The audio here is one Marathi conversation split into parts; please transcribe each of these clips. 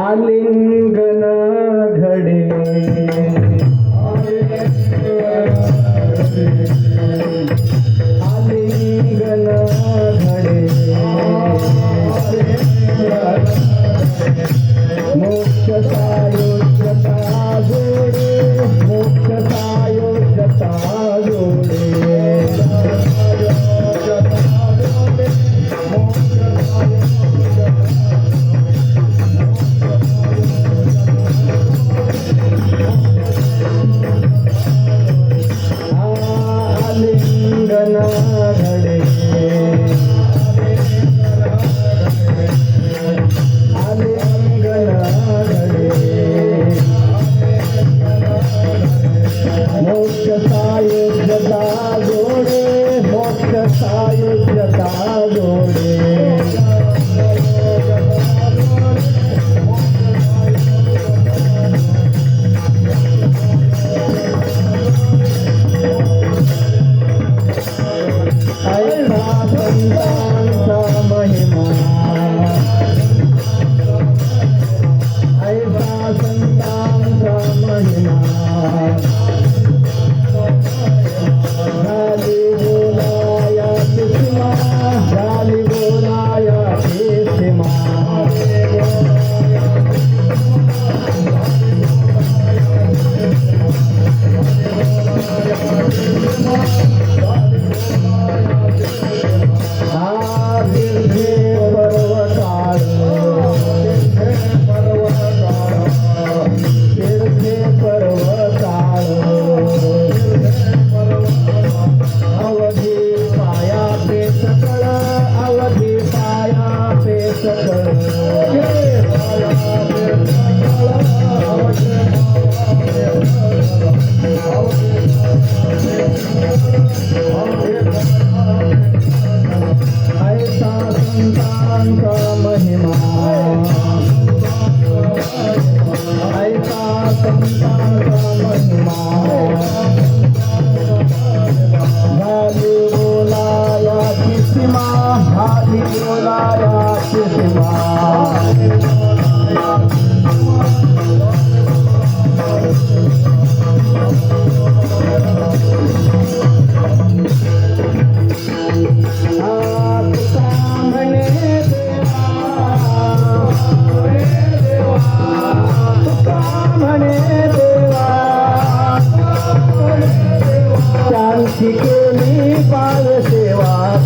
आलिंगन घडे आलिंगन घडे मोक्ष सायोज्यता जोडे मोक्ष सायोज्यता जोडे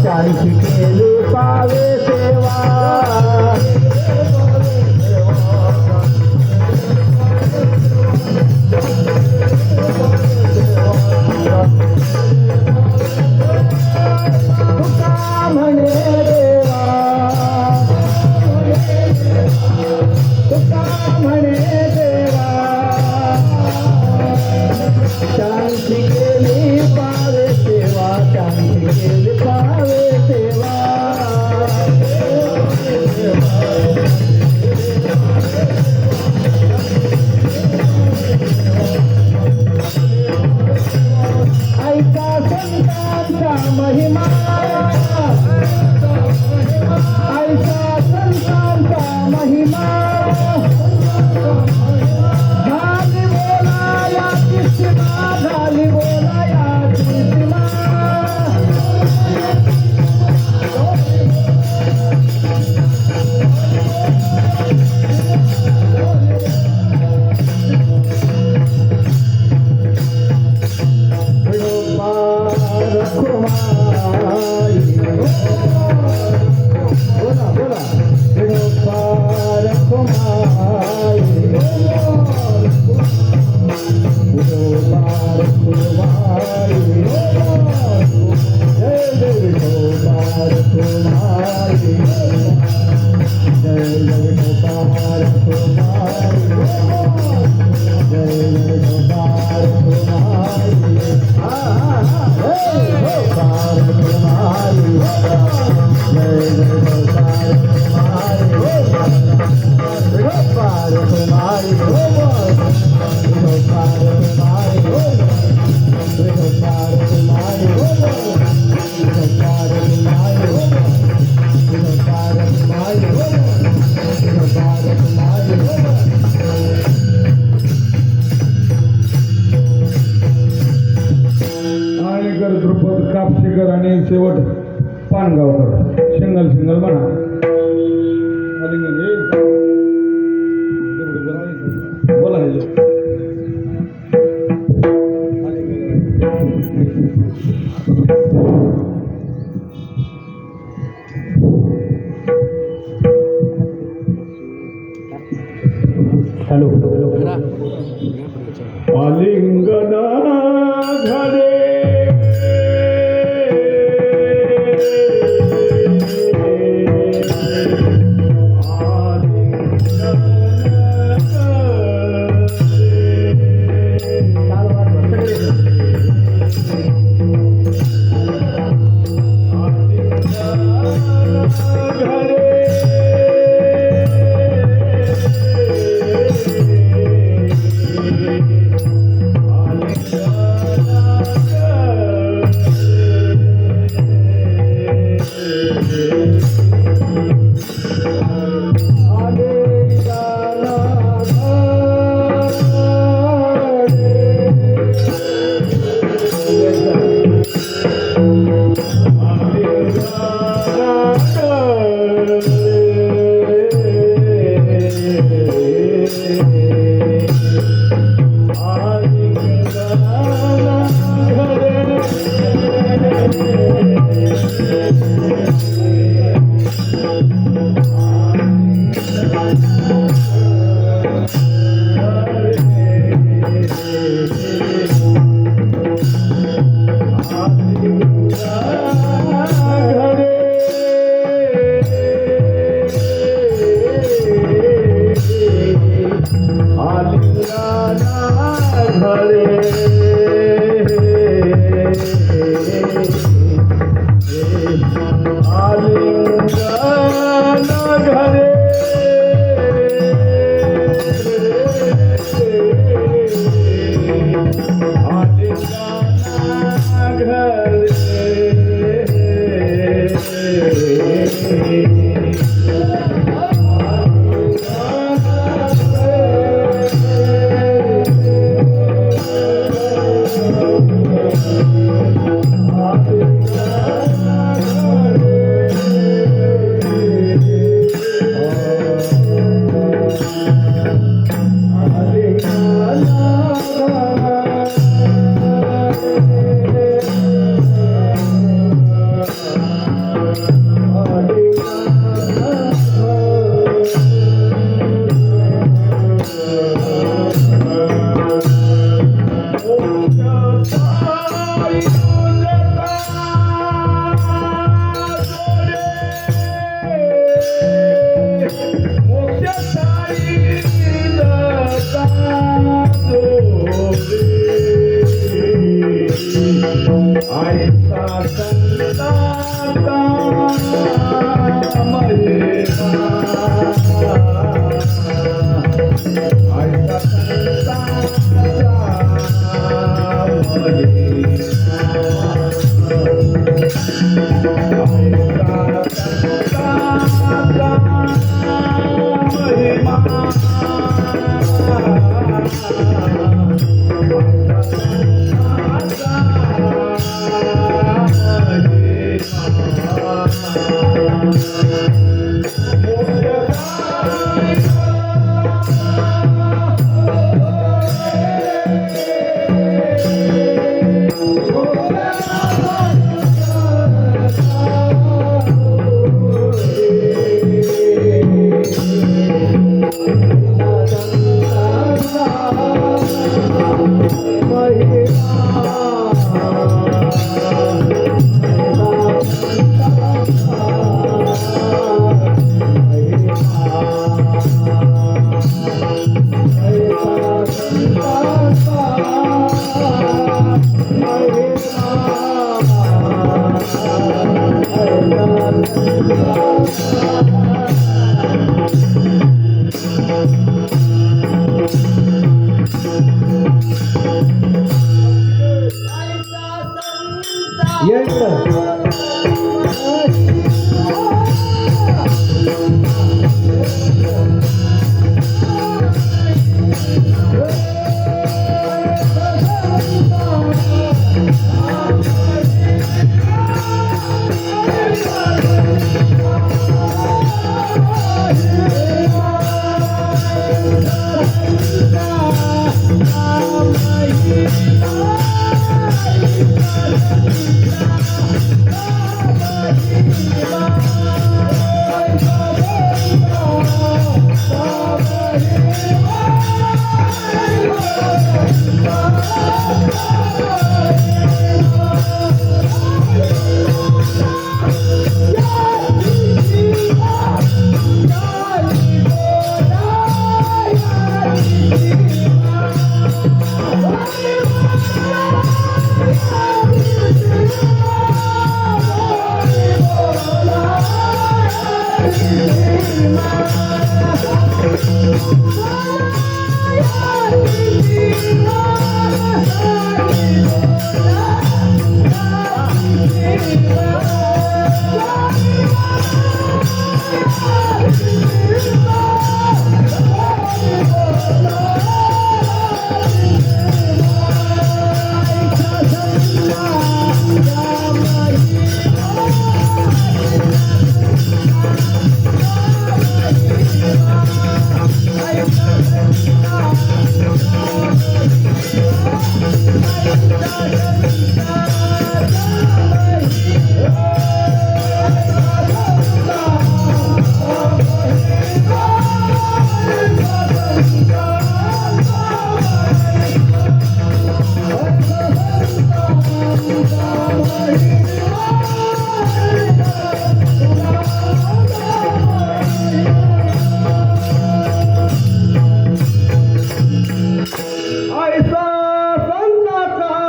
चांची केली पावे सेवा शेवट पानगावकर सिंगल सिंगल म्हणा बोला हॅलो आलिंगना घरे ऐसा संताचा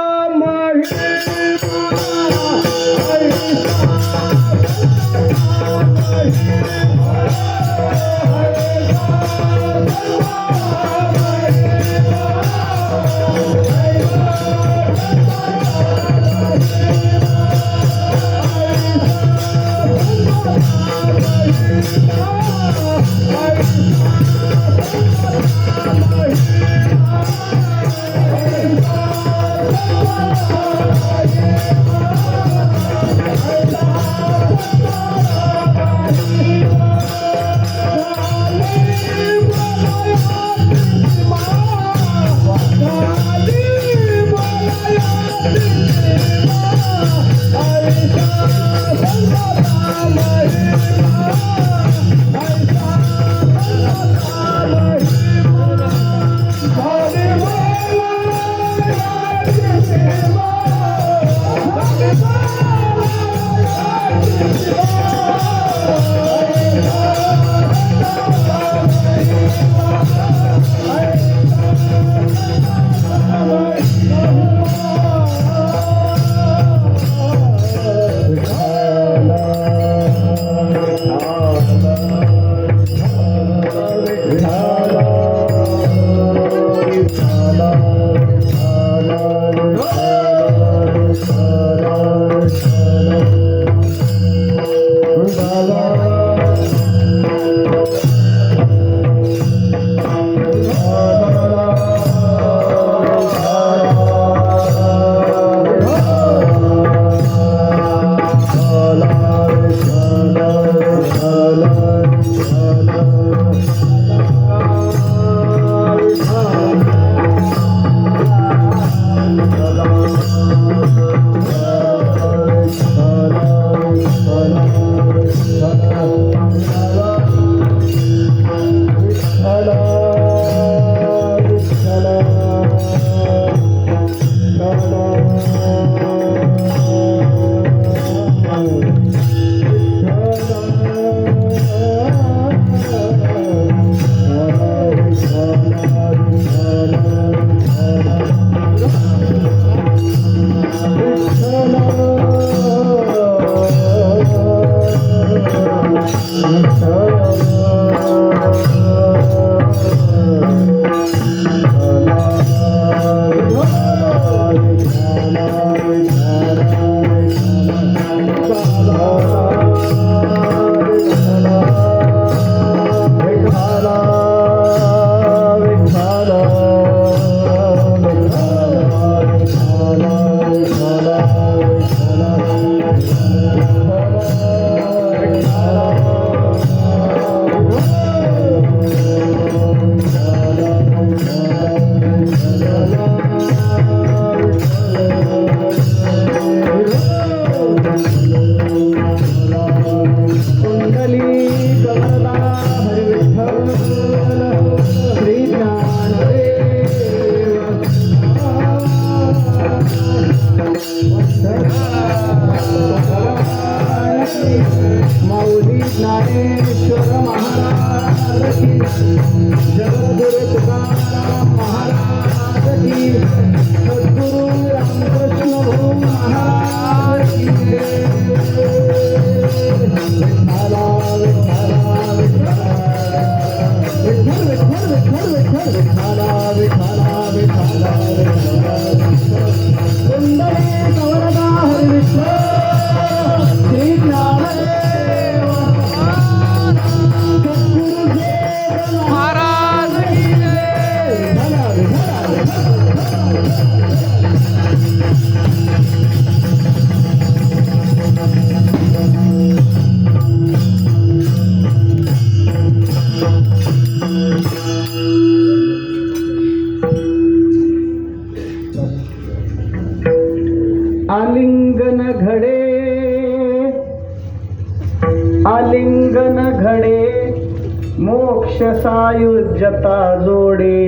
मोक्ष सायुज्यता जोडे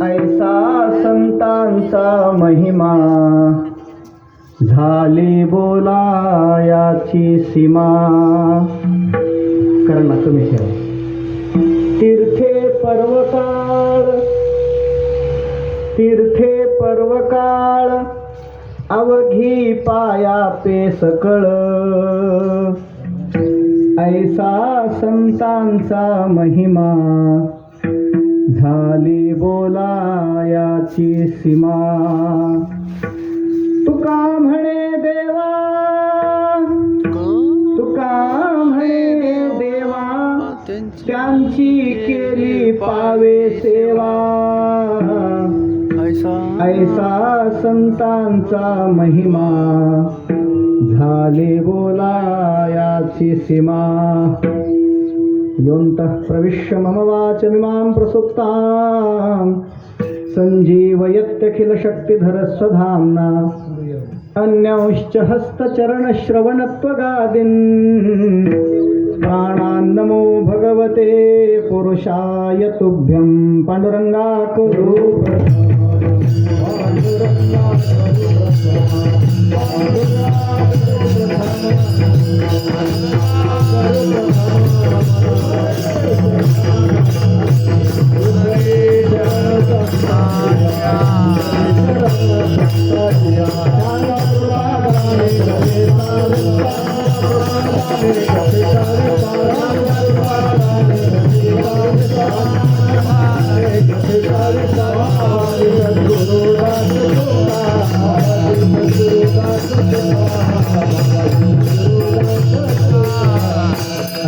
ऐसा संतांचा महिमा झाली बोलायाची सीमा. करणा कमी ठेवा. तीर्थे पर्वकाळ अवघी पाया पे सकळ ऐसा संतांचा महिमा झाली बोलायाची सीमा. तुका म्हणे देवा त्यांची केली पावे सेवा ऐसा संतांचा महिमा झाले बोलायाची सीमा. योऽन्तः प्रविश्य मम वाचमिमां प्रसुप्तां सञ्जीवयत्यखिल शक्तिधरस्वधाम्ना अन्यांश्च हस्तचरणश्रवणत्वगादीन् प्राणान्नमो भगवते पुरुषाय तुभ्यं. पांडुरंगाकरू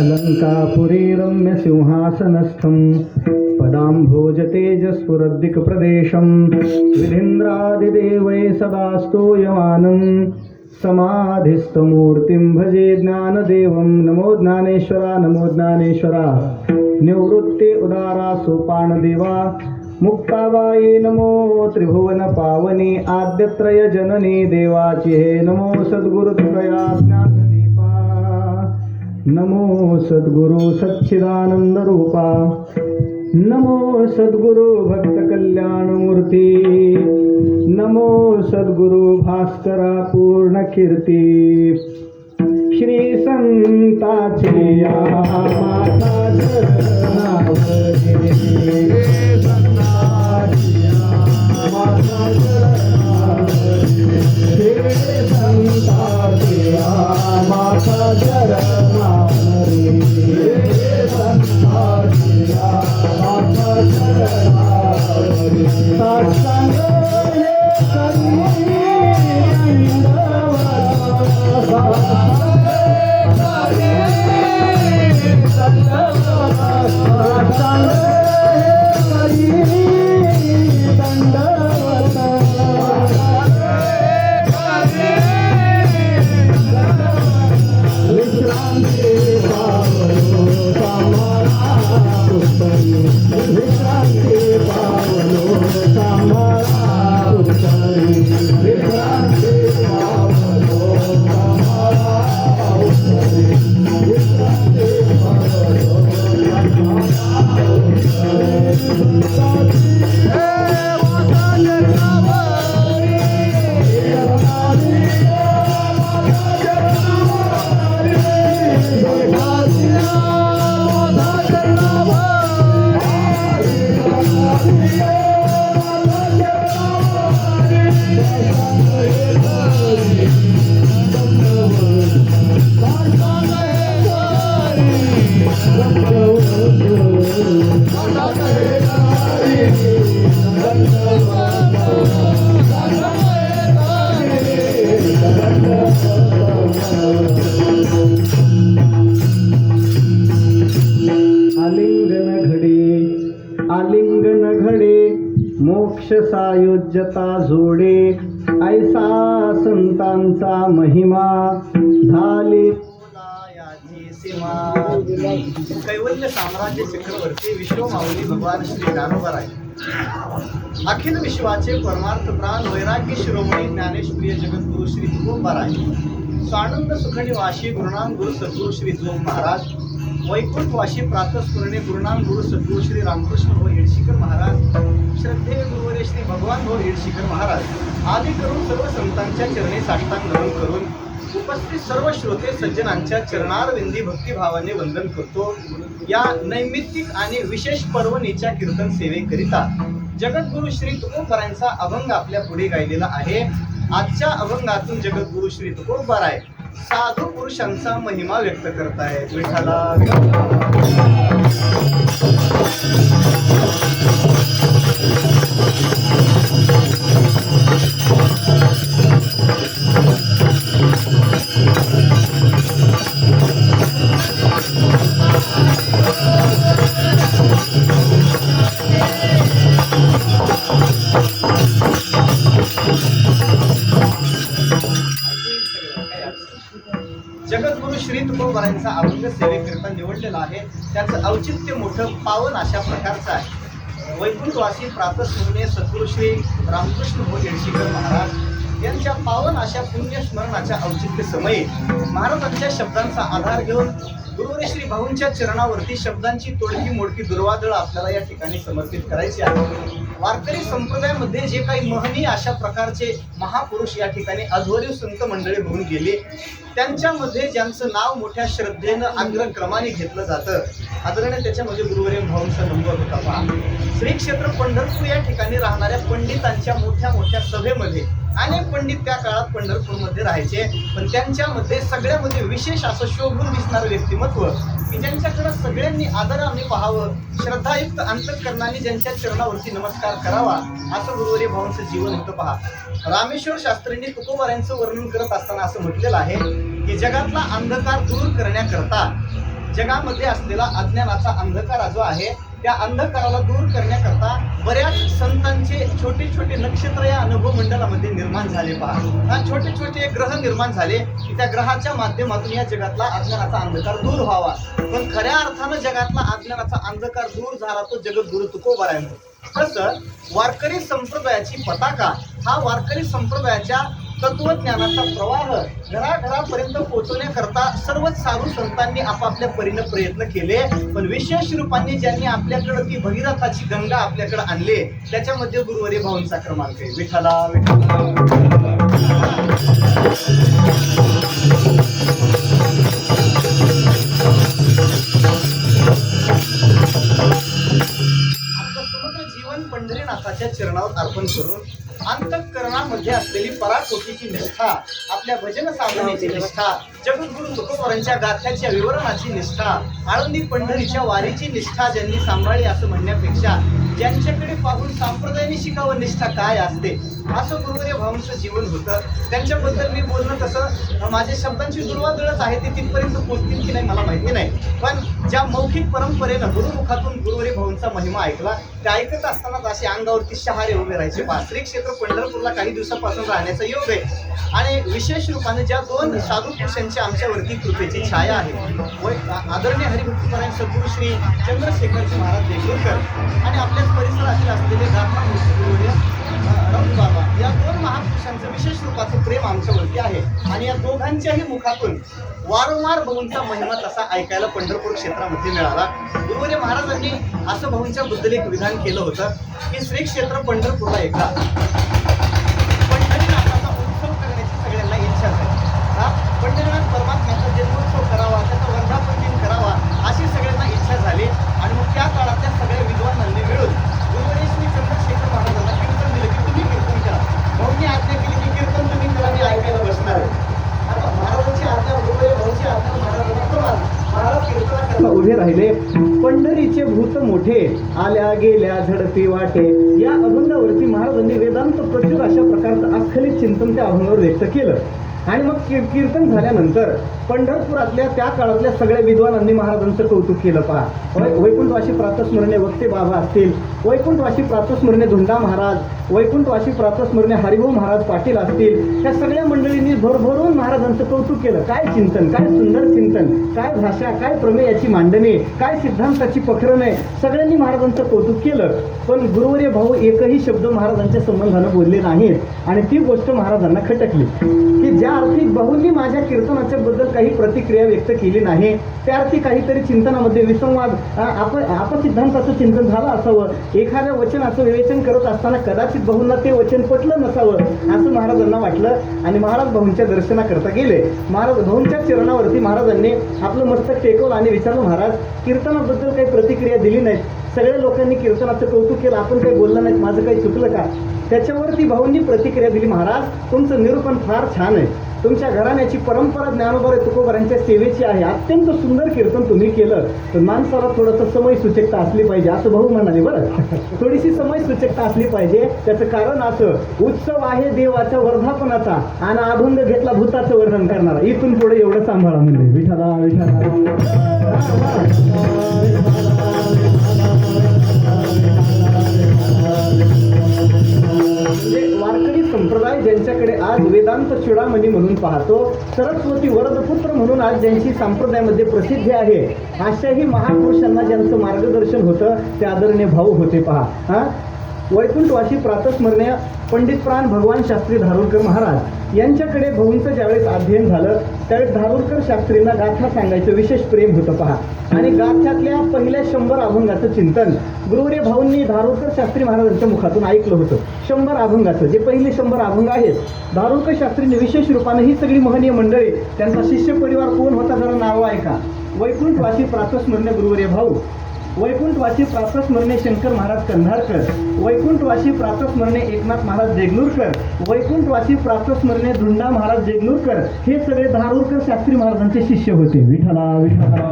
अलंकापुरी रम्य सिंहासनस्थं पदाम्भोजतेजस्फुरद्दिक्प्रदेशं विधीन्द्रादिदेवै सदा स्तूयमानं समाधिस्थमूर्तिं भजे ज्ञानदेवं. नमो ज्ञानेश्वरा नमो ज्ञानेश्वरा. निवृत्ते उदारा सोपानदेवा मुक्ताबाई नमो त्रिभुवन पावनी आद्यत्रय जननी देवाची हे नमो सद्गुरुत्रया ज्ञानदीपा. नमो सद्गुरु सच्चिदानंद रूपा. नमो सद्गुरु भक्त कल्याणमूर्ती. नमो सद्गुरु भास्करा पूर्ण कीर्ती. श्री संताचे या माता चरणावरी आलिंगन घडे मोक्ष सायुज्यता जोडे ऐसा संतांचा महिमा झाली याची सीमा. कैवल्य साम्राज्य चक्रवर्ती विश्वमाऊली भगवान श्री ज्ञानोबा राय अखिल विश्वाचे परमार्थ प्राण वैराग्य शिरोमणी ज्ञानेश्वरी जगद्गुरु श्री तुकोबा राय स्वानंद सुखनिवासी गुरुनाम गुरु सद्गुरु श्री जोग महाराज, वैकुंठवासी प्रातस्मरणे गुरुनाम गुरु सद्गुरु श्री रामकृष्ण भाऊ येडशीकर महाराज, श्रद्धेय गुरुवर्य श्री भगवान भाऊ येडशीकर महाराज आदी करून सर्व संतांच्या चरणी साष्टांग नमन करून उपस्थित सर्व श्रोते सज्जनांच्या चरणारविंदी भक्तिभावाने वंदन करतो. या नैमित्तिक आणि विशेष पर्वणीच्या कीर्तन सेवेकरिता जगद्गुरु श्री तुकोबारायांचा अभंग आपल्या पुढे गायलेला आहे. आजच्या अभंगातून जगद्गुरु श्री तुकोबाराय साधू पुरुषांचा महिमा व्यक्त करतायत. विठ्ठला जगद्गुरु श्री तुकोबारायांचा अभंग सेवेकरिता निवडलेला आहे. त्याचं औचित्य मोठं पावन अशा प्रकारचं आहे. वैकुंठवासी प्रातस्मरणे सद्गुरु श्री रामकृष्ण भाऊ येडशीकर महाराज यांच्या पावन अशा पुण्यस्मरणाच्या औचित्य समयी महाराजांच्या शब्दांचा आधार घेऊन गुरुवर्य श्री भाऊंच्या चरणावरती शब्दांची तोडकी मोडकी दुर्वादळ आपल्याला या ठिकाणी समर्पित करायची आहे. वारकरी संप्रदायामध्ये जे काही महनीय अशा प्रकारचे महापुरुष या ठिकाणी अध्वर्यू संत मंडळी होऊन गेले, त्यांच्यामध्ये ज्यांचं नाव मोठ्या श्रद्धेनं अग्रक्रमाने घेतलं जातं, आदरणीय त्याच्यामध्ये गुरुवर्य भाऊंचा नंबर होता. पहा, श्री क्षेत्र पंढरपूर या ठिकाणी राहणाऱ्या पंडितांच्या मोठ्या मोठ्या सभेमध्ये अनेक पंडित त्या काळात पंढरपूरमध्ये राहायचे, पण त्यांच्यामध्ये सगळ्यामध्ये विशेष असं शोभून दिसणारं व्यक्तिमत्व की ज्यांच्याकडे सगळ्यांनी आदराने पाहावं, श्रद्धायुक्त अंतःकरणाने ज्यांच्या चरणावरती नमस्कार करावा, असं गुरुवर्य भाऊंचं जीवन होतं. पहा, रामेश्वर शास्त्रींनी तुकोबारायांचं वर्णन करत असताना असं म्हटलेलं आहे की जगातला अंधकार दूर करण्याकरता, जगामध्ये असलेला अज्ञानाचा अंधकार जो आहे त्या अंधकाराला दूर करण्याकरता बऱ्याच संतांचे छोटे छोटे नक्षत्र या अनुभव मंडळामध्ये निर्माण झाले. पहा, छोटे छोटे ग्रह निर्माण झाले की त्या ग्रहाच्या माध्यमातून या जगातला अज्ञानाचा अंधकार दूर व्हावा. पण खऱ्या अर्थानं जगातला अज्ञानाचा अंधकार दूर झाला तो जगद्गुरु तुकोबारायांमुळे. तसं वारकरी संप्रदायाची पताका हा वारकरी संप्रदायाच्या तत्वज्ञानाचा प्रवाह घराघरापर्यंत पोहोचवण्याकरता सर्वच साधू संतांनी आपापल्या परीने प्रयत्न केले, पण विशेष रूपाने ज्यांनी आपल्याकडे ती भगीरथाची गंगा आपल्याकडे आणले त्याच्यामध्ये गुरुवर्य भाऊंचा क्रमांक आहे. विठ्ठला आपलं समग्र जीवन पंढरीनाथाच्या चरणावर अर्पण करून अंतःकरणामध्ये असलेली पराकोटीची निष्ठा, आपल्या भजन साधनेची निष्ठा, जगद्गुरु तुकोबारांच्या गाथ्याच्या विवरणाची निष्ठा, आळंदी पंढरीच्या वारीची निष्ठा ज्यांनी सांभाळली असं म्हणण्यापेक्षा ज्यांच्याकडे पाहून संप्रदायाने शिकावं निष्ठा काय असते असं गुरुवर्य भाऊंचं जीवन होतं. त्यांच्याबद्दल मी बोलणं कसं, माझ्या शब्दांची दुर्वादळच आहे, ते तिथपर्यंत पोहोचतील की नाही मला माहिती नाही, पण ज्या मौखिक परंपरेनं गुरुमुखातून गुरुवर्य भाऊंचा महिमा ऐकला, ते ऐकत असतानाच असे अंगावरती शहारे उभे राहायचे. पहा, श्री क्षेत्र पंढरपूरला काही दिवसापासून राहण्याचा योग आहे आणि विशेष रूपाने ज्या दोन साधू पुरुषांची आमच्यावरती कृपेची छाया आहे, आदरणीय हरिभक्तीपरायण सद्गुरू श्री चंद्रशेखरजी महाराज देशूरकर आणि आपल्याच परिसरातील असलेले गाथा गुरुवर्य बाबा, या दोन महापुरुषांचं विशेष रूपाचं प्रेम आमच्यावरती आहे आणि या दोघांच्याही मुखातून वारंवार भाऊंचा महिमा तसा ऐकायला पंढरपूर क्षेत्रामध्ये मिळाला. गुरुवर्य महाराजांनी असं भाऊंच्या बद्दल एक विधान केलं होतं की श्री क्षेत्र पंढरपूरला एकदा पंढरीनाथाचा उत्सव करण्याची सगळ्यांना इच्छा झाली. पंढरीनाथ परमात्म्याचा जन्मोत्सव करावा, त्याचा वर्धापन दिन करावा अशी सगळ्यांना इच्छा झाली आणि मग त्या काळातल्या सगळ्या विद्वानांनी मिळून गुरुवर्य श्री चंद्रशेखर महाराजांना कीर्तन दिलं की तुम्ही कीर्तन करा. भाऊंनी आज्ञा केली की कीर्तन तुम्ही करा, मी ऐकायला बसणार आहे. आता महाराजांची आज्ञा, गुरुवर्य भाऊंची आज्ञा महाराजांना महाराज कीर्तनाकरता उभे राहिले. पंढरीचे भूत मोठे आल्या गेल्या झडपी वाटे या अभंगावरती महाराजांनी वेदांत प्रचुर अशा प्रकारचं अस्खलित चिंतन त्या अभंगावर व्यक्त केलं आणि मग कीर्तन झाल्यानंतर पंढरपुरातल्या त्या काळातल्या सगळ्या विद्वानांनी महाराजांचं कौतुक केलं पहा. वैकुंठवासी प्रातस्मरणे वक्ते बाबा असतील, वैकुंठवासी प्रातस्मरणे धुंडा महाराज, वैकुंठवासी प्रातस्मरणे हरिभाऊ महाराज पाटील असतील, त्या सगळ्या मंडळींनी भरभरून महाराजांचं कौतुक केलं. काय चिंतन, काय सुंदर चिंतन, काय भाषा, काय प्रमेयाची मांडणी, काय सिद्धांताची प्रकरणे, सगळ्यांनी महाराजांचं कौतुक केलं. पण गुरुवर्य भाऊ एकही शब्द महाराजांच्या संबंधानं बोलले नाहीत आणि ती गोष्ट महाराजांना खटकली की ज्या अर्थी भाऊंनी माझ्या कीर्तनाच्या बद्दल काही प्रतिक्रिया व्यक्त केली नाही, त्या अर्थी काहीतरी चिंतनामध्ये विसंवाद, अपसिद्धांताचं चिंतन झालं असावं, एखाद्या वचनाचं विवेचन करत असताना कदाचित भाऊंना ते वचन पटलं नसावं असं महाराजांना वाटलं आणि महाराज भाऊंच्या दर्शनाकरता गेले. महाराज भाऊंच्या चरणावरती महाराजांनी आपलं मस्तक टेकवलं आणि विचारलं, महाराज कीर्तनाबद्दल काही प्रतिक्रिया दिली नाही, सगळ्या लोकांनी कीर्तनाचं कौतुक केलं, आपण काही बोललं नाही, माझं काही चुकलं का? त्याच्यावरती भाऊंनी प्रतिक्रिया दिली, महाराज तुमचं निरूपण फार छान आहे, तुमच्या घराण्याची परंपरा ज्ञानोबा तुकोबारांच्या सेवेची आहे, अत्यंत सुंदर कीर्तन तुम्ही केलं, तर माणसाला थोडंसं समय सूचकता असली पाहिजे असं भाऊ म्हणाले. बरं, थोडीशी समय सूचकता असली पाहिजे. त्याचं कारण असं, उत्सव आहे देवाच्या वर्धापनाचा आणि अभंग घेतला भूताचं वर्णन करणारा, इथून पुढे एवढं सांभाळा म्हणजे विठाला विठाला. वारकरी संप्रदाय ज्यांच्याकडे आज वेदांत चुडामणी म्हणून पाहतो, सरस्वती वरदपुत्र म्हणून आज ज्यांची संप्रदायामध्ये प्रसिद्धी आहे, अशाही महापुरुषांना ज्यांचं मार्गदर्शन होतं ते आदरणीय भाऊ होते पहा. वैकुंठवासी प्रातस्मरणीय पंडित प्राण भगवान शास्त्री धारुरकर महाराज यांच्याकडे भाऊंचं ज्यावेळेस अध्ययन झालं त्यावेळेस धारुरकर शास्त्रींना गाथा सांगायचं विशेष प्रेम होतं पहा. आणि गाथ्यातल्या पहिल्या 100 अभंगाचं चिंतन गुरुवर्य भाऊंनी धारुरकर शास्त्री महाराजांच्या मुखातून ऐकलं होतं. 100 अभंगाचं जे पहिले 100 अभंग आहेत, धारुरकर शास्त्रींनी विशेष रूपाने ही सगळी महनीय मंडळी, त्यांचा शिष्य परिवार कोण होता जरा नाव ऐका. वैकुंठवासी प्रातस्मरणीय गुरुवर्य भाऊ, वैकुंठवासी प्रातस्मरणीय शंकर महाराज कंधारकर, वैकुंठवासी प्रातस्मरणीय एकनाथ महाराज देगलूरकर, वैकुंठवासी प्रातस्मरणीय धुंडा महाराज देगलूरकर, हे सगळे धारुरकर शास्त्री महाराजांचे शिष्य होते. विठ्ठला विठ्ठला.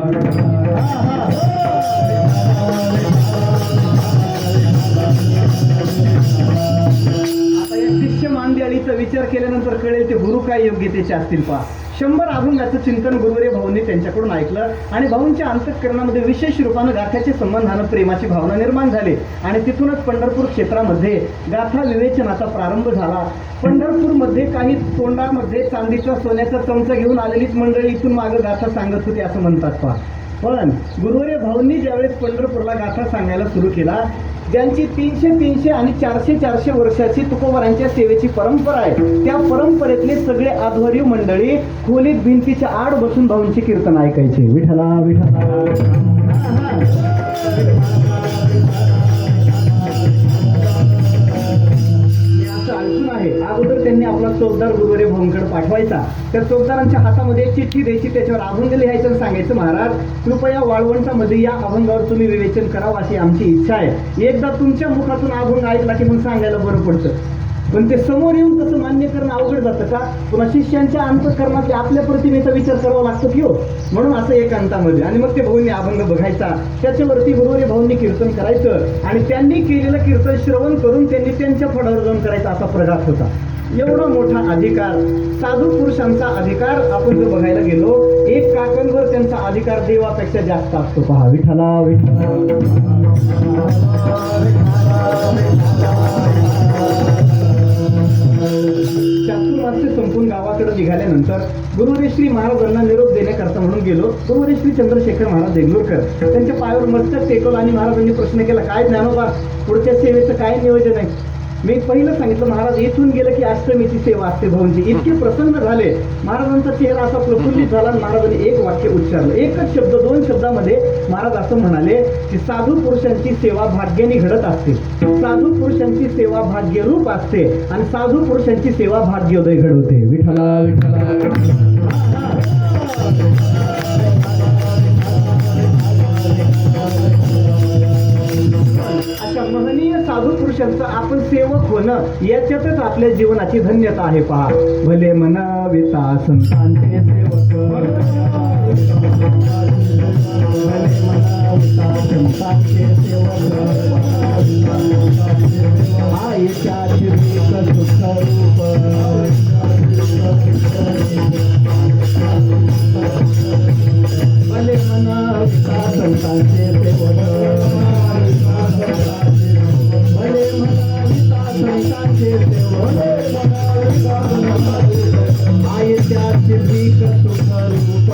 आता या शिष्य मानद्याळीचा विचार केल्यानंतर कळेल ते गुरु काय योग्यतेचे असतील पहा. 100 अभंगाचं चिंतन गुरुवर्य भाऊंनी त्यांच्याकडून ऐकलं आणि भाऊंच्या अंतःकरणामध्ये विशेष रूपानं गाथ्याच्या संबंधानं प्रेमाची भावना निर्माण झाली आणि तिथूनच पंढरपूर क्षेत्रामध्ये गाथा विवेचनाचा प्रारंभ झाला. पंढरपूरमध्ये काही तोंडामध्ये चांदीचा सोन्याचा चमचा घेऊन आलेलीच मंडळी इथून मागं गाथा सांगत होती असं म्हणतात पहा. पण गुरुवर्य भाऊंनी ज्यावेळेस पंढरपूरला गाथा सांगायला सुरू केला, ज्यांची 300 आणि 400 वर्षाची तुकोबारांच्या सेवेची परंपरा आहे, त्या परंपरेतले सगळे आध्वर्य मंडळी खोलीत भिंतीच्या आड बसून भाऊंची कीर्तन ऐकायचे. विठ्ठला विठ्ठला. अडचण आहे. अगोदर त्यांनी आपला चौकदार गुरुवर्य भाऊंकडे पाठवायचा, त्या चौकदारांच्या हातामध्ये एक चिठ्ठी द्यायची, त्याच्यावर अभंग लिहायचं आणि सांगायचं, महाराज कृपया वाळवंटामध्ये या अभंगावर तुम्ही विवेचन करावं अशी आमची इच्छा आहे. एकदा तुमच्या मुखातून अभंग ऐकला की मग सांगायला बरं पडतं. पण ते समोर येऊन तसं मान्य करणं अवघड जातं का? पुन्हा शिष्यांच्या अंतःकरणात आपल्या प्रतिमेचा विचार करावा लागतो की हो. म्हणून असं एकांतामध्ये आणि मग ते भाऊंनी अभंग बघायचा, त्याच्यावरती गुरुवर्य भाऊंनी कीर्तन करायचं आणि त्यांनी केलेलं कीर्तन श्रवण करून त्यांनी त्यांच्या फळावर जाऊन करायचा असा प्रघात होता. एवढा मोठा अधिकार, साधू पुरुषांचा अधिकार आपण जर बघायला गेलो, एक काकणभर त्यांचा अधिकार देवापेक्षा जास्त असतो पहा. विठ्ठला विठ्ठला. चातुर्मास्य संपून गावाकडे निघाल्यानंतर गुरुवर्य श्री महाराजांना निरोप देण्याकरता म्हणून गेलो. गुरुवर्य श्री चंद्रशेखर महाराज देगलूरकर त्यांच्या पायावर मस्तक टेकवलं आणि महाराजांनी प्रश्न केला, काय ज्ञानोबा पुढच्या सेवेचं काय नियोजन आहे? मी पहिलं सांगितलं, महाराज इथून गेलं की अष्टमीची सेवा असते भाऊंची. इतके प्रसन्न झाले, महाराजांचा चेहरा असा प्रफुल्लित झाला. महाराजांनी एक वाक्य उच्चारलं, एकच शब्द, 2 शब्दामध्ये महाराज असं म्हणाले की साधू पुरुषांची सेवा भाग्याने घडत असते, साधू पुरुषांची सेवा भाग्यरूप असते आणि साधू पुरुषांची सेवा भाग्योदय घडवते. विठ्ठला विठ्ठला. अशा महनीय साधू पुरुषांचं आपण सेवक होणं, याच्यातच आपल्या जीवनाची धन्यता आहे पहा. भले म्हणाविता संतांचे सेवक, संतांचे सेवक, आईच्या सुख रूप संतांचे सेवक भले म्हणाविता संतांचे सेवक आयत्याचे भीक सुख रूप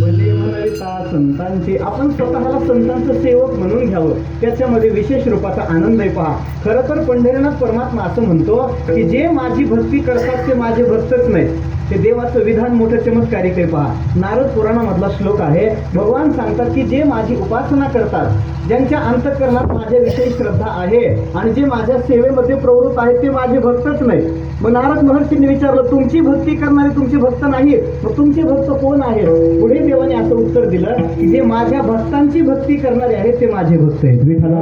भले म्हणविता संतांचे. आपण स्वतःला संतांचं सेवक म्हणून घ्यावं, त्याच्यामध्ये विशेष रूपाचा आनंद आहे. पहा, खरं तर पंढरीनाथ परमात्मा असं म्हणतो की जे माझी भक्ती करतात ते माझे भक्तच नाही, ते देवाचं विधान मोठं चमत्कारिक आहे. पहा, नारद पुराणामधला श्लोक आहे. भगवान सांगतात की जे माझी उपासना करतात, ज्यांच्या अंतःकरणात माझ्याविषयी श्रद्धा आहे आणि जे माझ्या सेवेमध्ये प्रवृत्त आहेत ते माझे भक्तच नाही. मग नारद महर्षींनी विचारलं, तुमची भक्ती करणारे तुमचे भक्त नाहीत, मग तुमचे भक्त कोण आहेत? पुढे देवाने असं उत्तर दिलं की जे माझ्या भक्तांची भक्ती करणारे आहेत ते माझे भक्त आहेत. विठ्ठला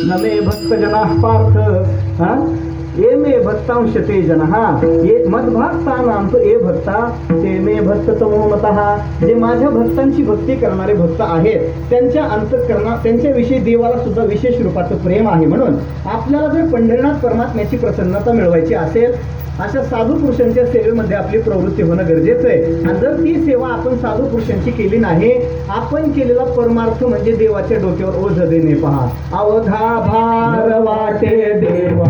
नमे भक्त जना पार्थ ये मे भक्तांश ते जनः ये मद्भक्तानां तु ये भक्ता ते मे भक्त तमोमतः. जे माझ्या भक्तांची भक्ती करणारे भक्त आहेत त्यांच्या अंतःकरणात त्यांच्याविषयी देवाला सुद्धा विशेष रूपाचं प्रेम आहे. म्हणून आपल्याला जर पंढरीनाथ परमात्म्याची प्रसन्नता मिळवायची असेल, अशा साधू पुरुषांच्या सेवेमध्ये आपली प्रवृत्ती होणं गरजेचं आहे. आणि जर ती सेवा आपण साधू पुरुषांची केली नाही, आपण केलेला परमार्थ म्हणजे देवाच्या डोक्यावर ओझ देणे. पहा, अवघा भार वाटे देवा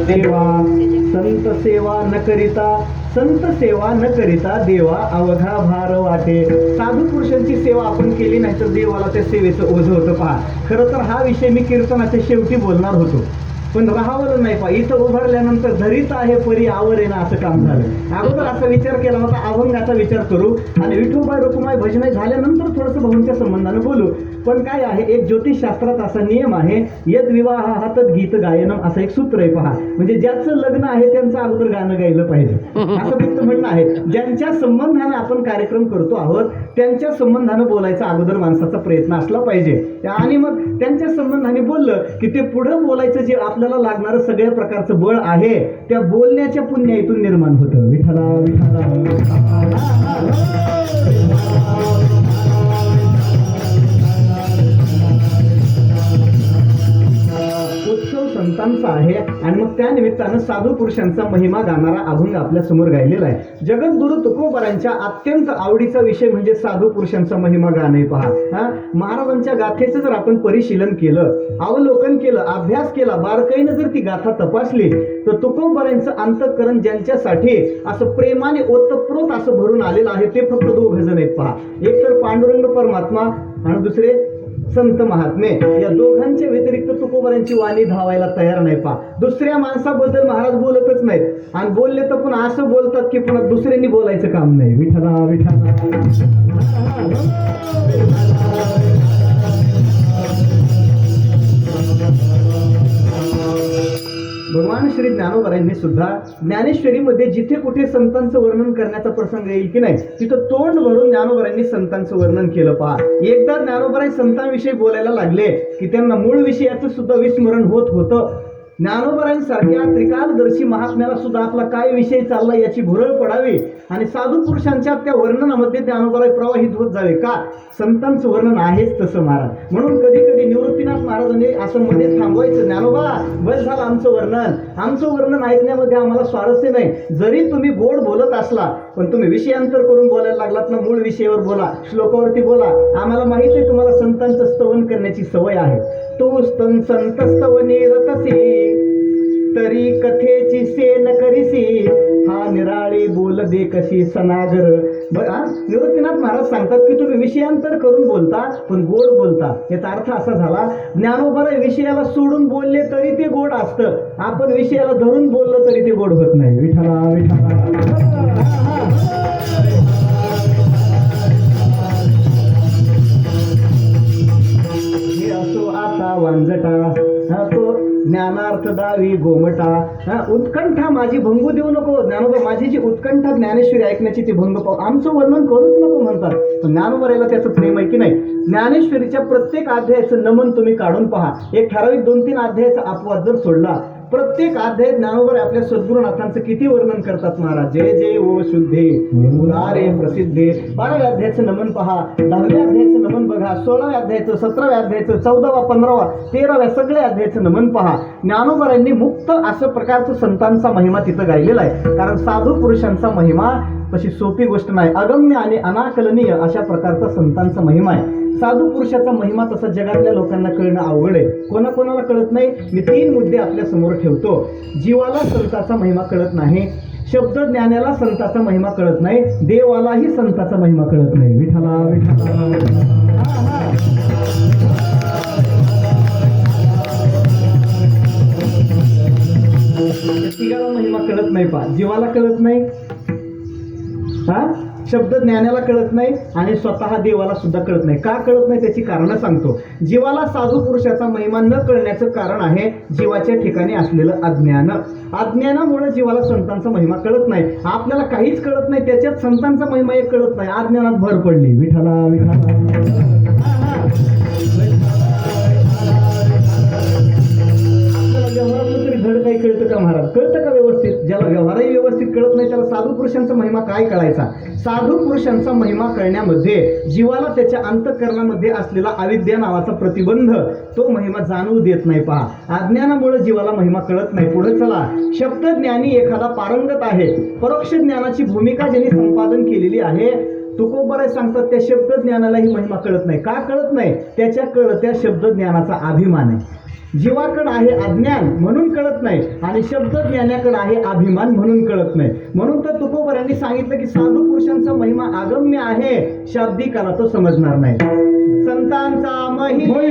देवा संत सेवा न करिता, संत सेवा न करिता देवा अवघा भार वाटे. साधू पुरुषांची सेवा आपण केली नाही तर देवाला त्या सेवेचं ओझं होतं. पहा, खरं तर हा विषय मी कीर्तनाच्या शेवटी बोलणार होतो, पण राहावलं नाही. पहा, इथं उभारल्यानंतर धरीत आहे परी आवर आहे ना असं काम झालं. अगोदर असा विचार केला होता अभंगाचा विचार करू आणि विठोबाई रुक्माई भजन झाल्यानंतर थोडंसं भाऊंच्या संबंधानं बोलू. पण काय आहे, एक ज्योतिषशास्त्रात असा नियम आहे, यद विवाह हातत गीत गायनम असं एक सूत्र आहे. पहा, म्हणजे ज्याचं लग्न आहे त्यांचं अगोदर गाणं गायलं पाहिजे असं त्यांचं म्हणणं आहे. ज्यांच्या संबंधानं आपण कार्यक्रम करतो आहोत त्यांच्या संबंधानं बोलायचा अगोदर माणसाचा प्रयत्न असला पाहिजे. आणि मग त्यांच्या संबंधाने बोललं की ते पुढं बोलायचं जे आपल्याला लागणारं सगळ्या प्रकारचं बळ आहे त्या बोलण्याच्या पुण्याईतून निर्माण होतं. विठ्ठला उत्सव संतांचा आहे आणि मग त्या निमित्तानं साधू पुरुषांचा महिमा गाणारा अभंग आपल्या समोर गायलेला आहे. जगद्गुरु तुकोबारांच्या अत्यंत आवडीचा विषय म्हणजे साधू पुरुषांचा महिमा गाणे. पहा, महाराजांच्या गाथेचं जर आपण परिशीलन केलं, अवलोकन केलं, अभ्यास केला, बारकाईनं जर ती गाथा तपासली तर तुकोबारांचं अंतःकरण ज्यांच्यासाठी असं प्रेमाने ओतप्रोत असं भरून आलेलं आहे ते फक्त दोघ जण आहेत. पहा, एक तर पांडुरंग परमात्मा आणि दुसरे संत महात्मे. या दोघांच्या व्यतिरिक्त तुकोबारांची वाणी धावायला तयार नाही. पहा, दुसऱ्या माणसाबद्दल महाराज बोलतच नाहीत आणि बोलले तर पुन्हा असं बोलतात की पुन्हा दुसऱ्यांनी बोलायचं काम नाही. विठ्ठला भगवान श्री ज्ञानोबारांनी सुद्धा ज्ञानेश्वरीमध्ये जिथे कुठे संतांचं वर्णन करण्याचा प्रसंग येईल की नाही तिथं तोंड भरून ज्ञानोबारांनी संतांचं वर्णन केलं. पहा, एकदा ज्ञानोबारांनी संतांविषयी बोलायला लागले की त्यांना मूळ विषयाचं सुद्धा विस्मरण होत होतं. ज्ञानोबरांसारख्या त्रिकालदर्शी महात्म्याला सुद्धा आपला काय विषय चालला याची भुरळ पडावी आणि साधू पुरुषांच्या त्या वर्णनामध्ये ज्ञानोबराय प्रवाहित होत जावे. का? संतांचं वर्णन आहेच तसं महाराज. म्हणून कधी कधी निवृत्तीनाथ महाराजांनी असं मध्ये थांबवायचं, ज्ञानोबा बस झालं आमचं वर्णन ऐकण्यामध्ये आम्हाला स्वारस्य नाही. जरी तुम्ही गोड बोलत असला पण तुम्ही विषयांतर करून बोलायला लागलात ना, मूळ विषयावर बोला, श्लोकावरती बोला. आम्हाला माहित आहे तुम्हाला संतांचं स्तवन करण्याची सवय आहे. तू संत स्तवनी रतसी तरी कथेची सेन करीसी, हा निराळी बोल दे कशी सनागर. निवृत्तीनाथ महाराज सांगतात की तुम्ही विषयांतर करून बोलता पण गोड बोलता. याचा अर्थ असा झाला, ज्ञानोबराय विषयाला सोडून बोलले तरी ते गोड असतं, आपण विषयाला धरून बोललो तरी ते गोड होत नाही. विठ्ठला विठ्ठला. हे असो आता वांजटा, हा तो ज्ञानार्थ दावी गोमटा. उत्कंठा माझी भंगू देऊ नको. ज्ञानोबा माझी जी उत्कंठा ज्ञानेश्वरी ऐकण्याची ती भंग पाहू, आमचं वर्णन करूच नको म्हणतात. पण ज्ञानोबरायला त्याचं प्रेम आहे की नाही. ज्ञानेश्वरीच्या प्रत्येक अध्यायाचं नमन तुम्ही काढून पहा. एक ठराविक 2-3 अध्यायाचा अपवाद जर सोडला, प्रत्येक अध्याय ज्ञानोबराय आपल्या सद्गुरुनाथांचं किती वर्णन करतात महाराज. जय जय ओ शुद्धे मुरारे प्रसिद्धे. 12व्या अध्यायाचं नमन पहा, 10व्या अध्यायाचं नमन बघा, 16व्या अध्यायाचं, 17व्या अध्यायाचं, 14वा, 15वा, 13व्या सगळ्या अध्यायाचं नमन पहा. ज्ञानोबरायांनी मुक्त असं प्रकारचं संतांचा महिमा तिथं गायलेला आहे. कारण साधू पुरुषांचा महिमा तशी सोपी गोष्ट नाही, अगम्य आणि अनाकलनीय अशा प्रकारचा संतांचा महिमा आहे. साधू पुरुषाचा महिमा तसा जगातल्या लोकांना कळणं अवघड आहे. कोणाकोणाला कळत नाही. मी 3 मुद्दे आपल्या समोर ठेवतो. जीवाला संताचा महिमा कळत नाही, शब्द ज्ञानाला संताचा महिमा कळत नाही, देवालाही संताचा महिमा कळत नाही. विठ्ठला विठ्ठला. तिघाला महिमा कळत नाही. पहा, जीवाला कळत नाही, शब्द ज्ञानाला कळत नाही आणि स्वतः देवाला सुद्धा कळत नाही. का कळत नाही त्याची कारणं सांगतो. जीवाला साधू पुरुषाचा महिमा न कळण्याचं कारण आहे जीवाच्या ठिकाणी असलेलं अज्ञान. अज्ञानामुळे जीवाला संतांचा महिमा कळत नाही. आपल्याला काहीच कळत नाही, त्याच्यात संतांचा महिमा एक कळत नाही, अज्ञानात भर पडली. विठ्ठला विठ्ठला. व्यवहारातलं तरी धड काही कळतं का महाराज? कळतं का व्यवस्थित? ज्याला व्यवहारही व्यवस्थित कळत नाही त्याला साधू पुरुषांचा महिमा काय कळायचा? साधू पुरुषांचा महिमा कळण्यामध्ये जीवाला त्याच्या अंतःकरणामध्ये असलेला अविद्या नावाचा प्रतिबंध तो महिमा जाणवू देत नाही. पहा, अज्ञानामुळे जीवाला महिमा कळत नाही. पुढे चला. शब्द ज्ञानी एखादा पारंगत आहे, परोक्ष ज्ञानाची भूमिका ज्यांनी संपादन केलेली आहे, तुकोबराय सांगतात त्या शब्द ज्ञानाला ही महिमा कळत नाही. का कळत नाही? त्याच्याकडं त्या शब्द ज्ञानाचा अभिमान आहे. जीवाकडे आहे अज्ञान म्हणून कळत नाही आणि शब्द ज्ञानाकडे आहे अभिमान म्हणून कळत नाही. म्हणून तर तुकोबरायांनी सांगितलं की साधू पुरुषांचा महिमा अगम्य आहे, शाब्दिकाला तो समजणार नाही. संतांचा महिमा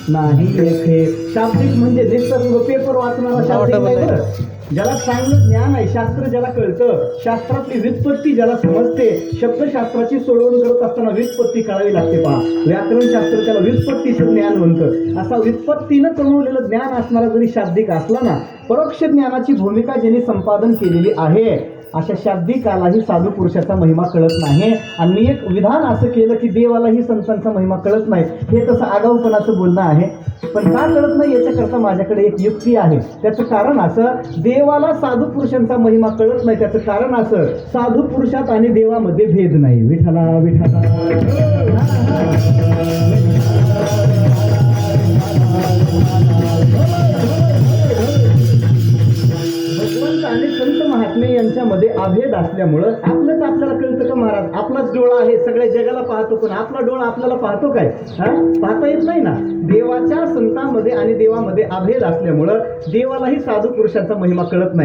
नाही लेखे. शाब्दिक म्हणजे निसर्ग पेपर वाचणारा शाब्दिक नाही बरं. ज्याला चांगलं ज्ञान आहे, शास्त्र ज्याला कळतं, शास्त्रातली व्युत्पत्ती ज्याला समजते, शब्दशास्त्राची सोडवण करत असताना व्युत्पत्ती कळावी लागते. पहा, व्याकरणशास्त्र त्याला व्युत्पत्तीचं ज्ञान म्हणतं. असा व्युत्पत्तीनं कमवलेलं ज्ञान असणारा जरी शाब्दिक असला ना, परोक्ष ज्ञानाची भूमिका ज्यांनी संपादन केलेली आहे अशा शाब्दिकालाही साधू पुरुषाचा महिमा कळत नाही. आणि मी एक विधान असं केलं की देवालाही संतांचा महिमा कळत नाही, हे तसं आगाऊपणाचं बोलणं आहे. पण का कळत नाही याच्याकरता माझ्याकडे एक युक्ती आहे. त्याचं कारण असं, देवाला साधू पुरुषांचा महिमा कळत नाही, त्याचं कारण असं, साधू पुरुषात आणि देवामध्ये भेद नाही. विठ्ठला विठ्ठला. भगवंत आणि संत महात्मे यांच्यामध्ये अभेद असल्यामुळं आपलंच आपल्याला कळतं का महाराज? आपलाच डोळा आहे, सगळ्या जगाला पाहतो, पण आपला डोळा आपल्याला पाहतो काय? पाहता येत नाही ना. देवाच्या संतांमध्ये आणि देवामध्ये अभेद असल्यामुळं देवालाही साधू पुरुषांचा महिमा कळत नाही.